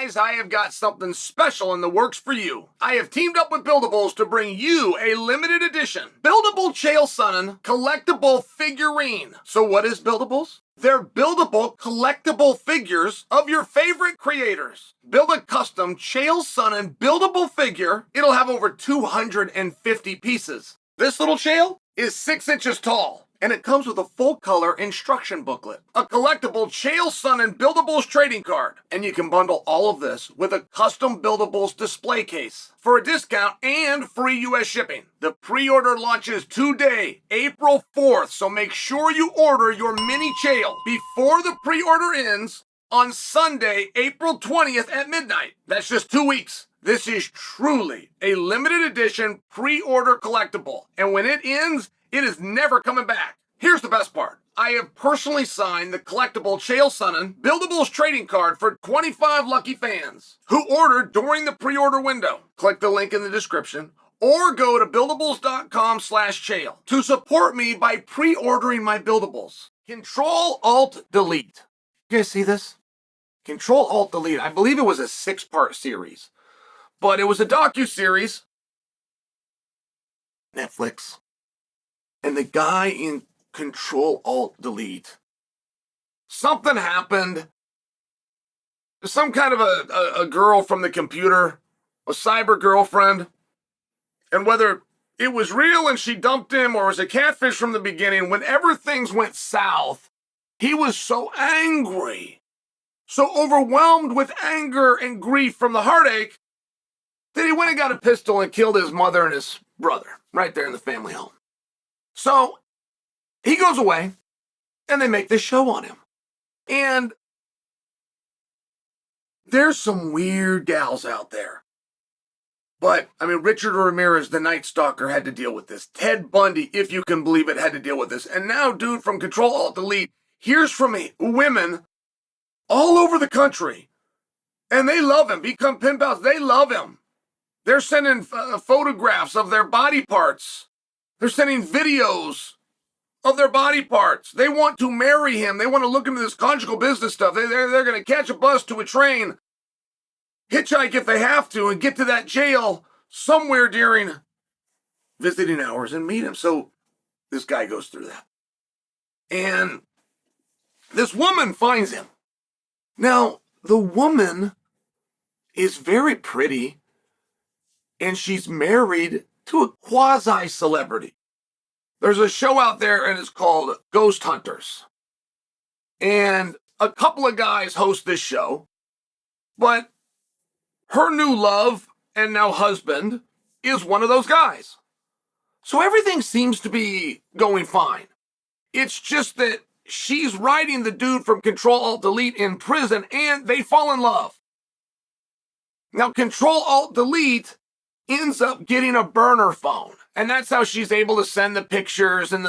guys, I have got something special in the works for you. I have teamed up with Buildables to bring you a limited edition Buildable Chael Sonnen collectible figurine. So what is Buildables? They're buildable collectible figures of your favorite creators. Build a custom Chael Sonnen buildable figure. It'll have over 250 pieces. This little Chael is 6 inches tall. And it comes with a full-color instruction booklet, a collectible Chael Sonnen Buildables trading card, and you can bundle all of this with a custom Buildables display case for a discount and free U.S. shipping. The pre-order launches today, April 4th, so make sure you order your mini Chael before the pre-order ends on Sunday, April 20th at midnight. That's just 2 weeks. This is truly a limited edition pre-order collectible, and when it ends, it is never coming back. Here's the best part. I have personally signed the collectible Chael Sonnen Buildables trading card for 25 lucky fans who ordered during the pre-order window. Click the link in the description or go to buildables.com/Chael to support me by pre-ordering my Buildables. Control-Alt-Delete. You guys see this? Control-Alt-Delete. I believe it was a 6-part series, but it was a docu-series. Netflix. And the guy in Control-Alt-Delete, something happened. Some kind of a girl from the computer, a cyber girlfriend, and whether it was real and she dumped him or was a catfish from the beginning, whenever things went south, he was so angry, so overwhelmed with anger and grief from the heartache that he went and got a pistol and killed his mother and his brother right there in the family home. So he goes away, and they make this show on him. And there's some weird gals out there. But, I mean, Richard Ramirez, the Night Stalker, had to deal with this. Ted Bundy, if you can believe it, had to deal with this. And now, dude from Control-Alt-Delete hears from women all over the country. And they love him. Become pen pals. They love him. They're sending photographs of their body parts. They're sending videos of their body parts. They want to marry him. They want to look into this conjugal business stuff. They're going to catch a bus to a train, hitchhike if they have to, and get to that jail somewhere during visiting hours and meet him. So this guy goes through that. And this woman finds him. Now, the woman is very pretty, and she's married to a quasi-celebrity. There's a show out there, and it's called Ghost Hunters. And a couple of guys host this show, but her new love and now husband is one of those guys. So everything seems to be going fine. It's just that she's riding the dude from Control-Alt-Delete in prison, and they fall in love. Now, Control-Alt-Delete ends up getting a burner phone. And that's how she's able to send the pictures and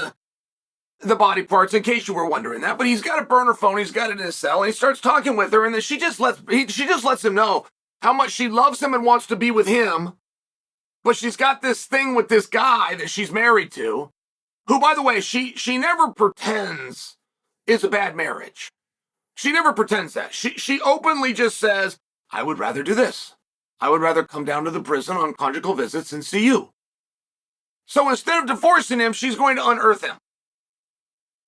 the body parts, in case you were wondering that. But he's got a burner phone, he's got it in his cell, and he starts talking with her, and then she just lets him know how much she loves him and wants to be with him. But she's got this thing with this guy that she's married to, who, by the way, she never pretends is a bad marriage. She never pretends that. She openly just says, I would rather do this. I would rather come down to the prison on conjugal visits and see you. So instead of divorcing him, she's going to unearth him.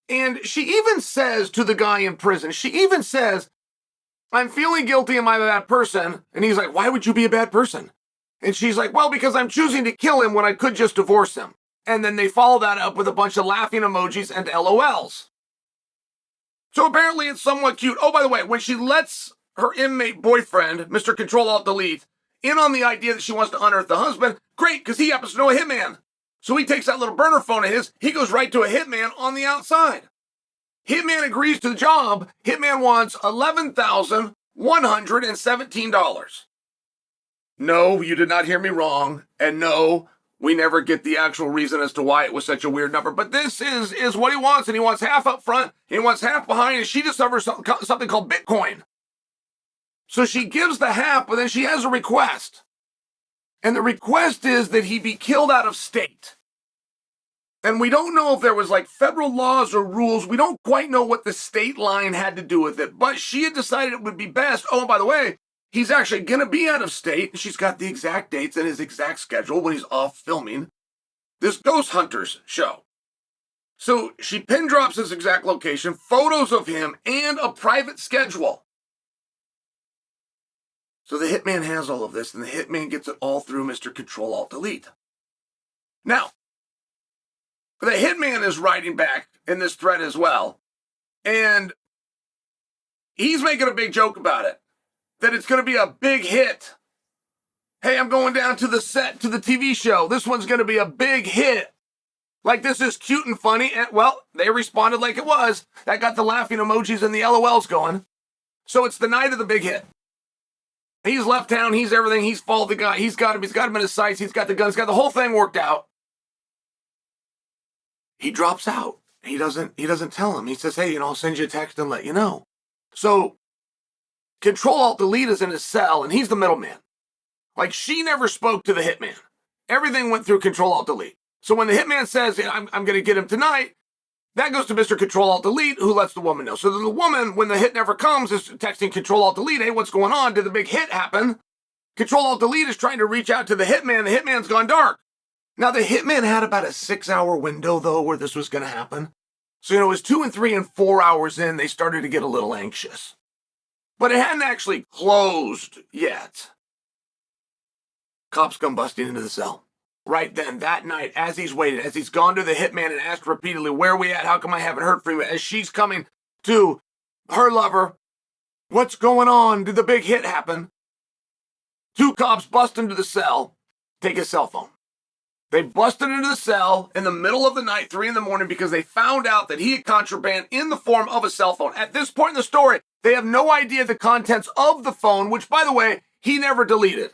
And she even says to the guy in prison, I'm feeling guilty, am I a bad person? And he's like, why would you be a bad person? And she's like, well, because I'm choosing to kill him when I could just divorce him. And then they follow that up with a bunch of laughing emojis and LOLs. So apparently it's somewhat cute. Oh, by the way, when she lets her inmate boyfriend, Mr. Control-Alt-Delete, in on the idea that she wants to unearth the husband, great, because he happens to know a hitman. So he takes that little burner phone of his, he goes right to a hitman on the outside. Hitman agrees to the job. Hitman wants $11,117. No, you did not hear me wrong. And no, we never get the actual reason as to why it was such a weird number. But this is what he wants, and he wants half up front, he wants half behind, and she discovers something called Bitcoin. So she gives the half, but then she has a request. And the request is that he be killed out of state. And we don't know if there was like federal laws or rules. We don't quite know what the state line had to do with it. But she had decided it would be best. Oh, by the way, He's actually going to be out of state. She's got the exact dates and his exact schedule when he's off filming this Ghost Hunters show. So she pin drops his exact location, photos of him, and a private schedule. So the hitman has all of this, and the hitman gets it all through Mr. Control-Alt-Delete. Now, the hitman is writing back in this thread as well, and he's making a big joke about it, that it's going to be a big hit. Hey, I'm going down to the set, to the TV show. This one's going to be a big hit. Like, this is cute and funny. And, well, they responded like it was. That got the laughing emojis and the LOLs going. So it's the night of the big hit. He's left town. He's everything. He's followed the guy. He's got him. He's got him in his sights. He's got the guns. Got the whole thing worked out. He drops out. He doesn't tell him. He says, hey, I'll send you a text and let you know. So Control-Alt-Delete is in his cell, and he's the middleman. Like, she never spoke to the hitman. Everything went through Control-Alt-Delete. So when the hitman says, I'm going to get him tonight, that goes to Mr. Control-Alt-Delete, who lets the woman know. So the woman, when the hit never comes, is texting Control-Alt-Delete, hey, what's going on? Did the big hit happen? Control-Alt-Delete is trying to reach out to the hitman. The hitman's gone dark. Now, the hitman had about a 6-hour window, though, where this was going to happen. So, it was 2 and 3 and 4 hours in, they started to get a little anxious. But it hadn't actually closed yet. Cops come busting into the cell. Right then, that night, as he's waited, as he's gone to the hitman and asked repeatedly, where are we at? How come I haven't heard from you? As she's coming to her lover, what's going on? Did the big hit happen? 2 cops bust into the cell, take his cell phone. They busted into the cell in the middle of the night, 3 in the morning, because they found out that he had contraband in the form of a cell phone. At this point in the story, they have no idea the contents of the phone, which, by the way, he never deleted.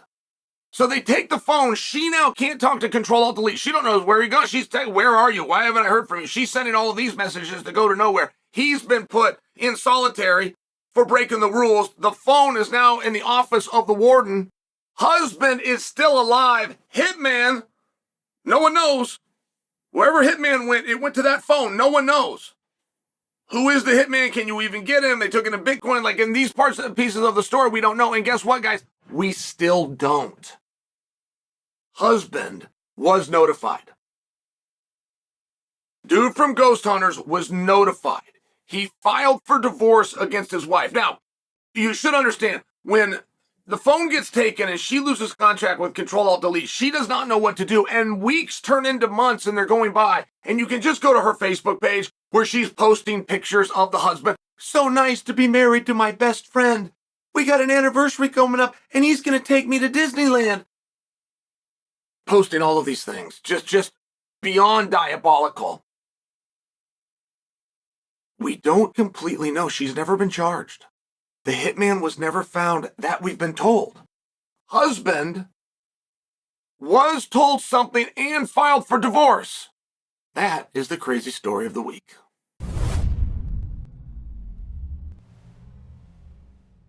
So they take the phone. She now can't talk to Control-Alt-Delete. She don't know where he goes. She's saying, where are you? Why haven't I heard from you? She's sending all of these messages to go to nowhere. He's been put in solitary for breaking the rules. The phone is now in the office of the warden. Husband is still alive. Hitman, no one knows. Wherever Hitman went, it went to that phone. No one knows. Who is the hitman? Can you even get him? They took him to Bitcoin. Like, in these parts and pieces of the story, we don't know. And guess what, guys? We still don't. Husband was notified. Dude from Ghost Hunters was notified. He filed for divorce against his wife. Now, you should understand, when the phone gets taken and she loses contact with Control-Alt-Delete, she does not know what to do. And weeks turn into months and they're going by. And you can just go to her Facebook page where she's posting pictures of the husband. So nice to be married to my best friend. We got an anniversary coming up and he's going to take me to Disneyland. Posting all of these things. Just beyond diabolical. We don't completely know. She's never been charged. The hitman was never found, that we've been told. Husband was told something and filed for divorce. That is the crazy story of the week.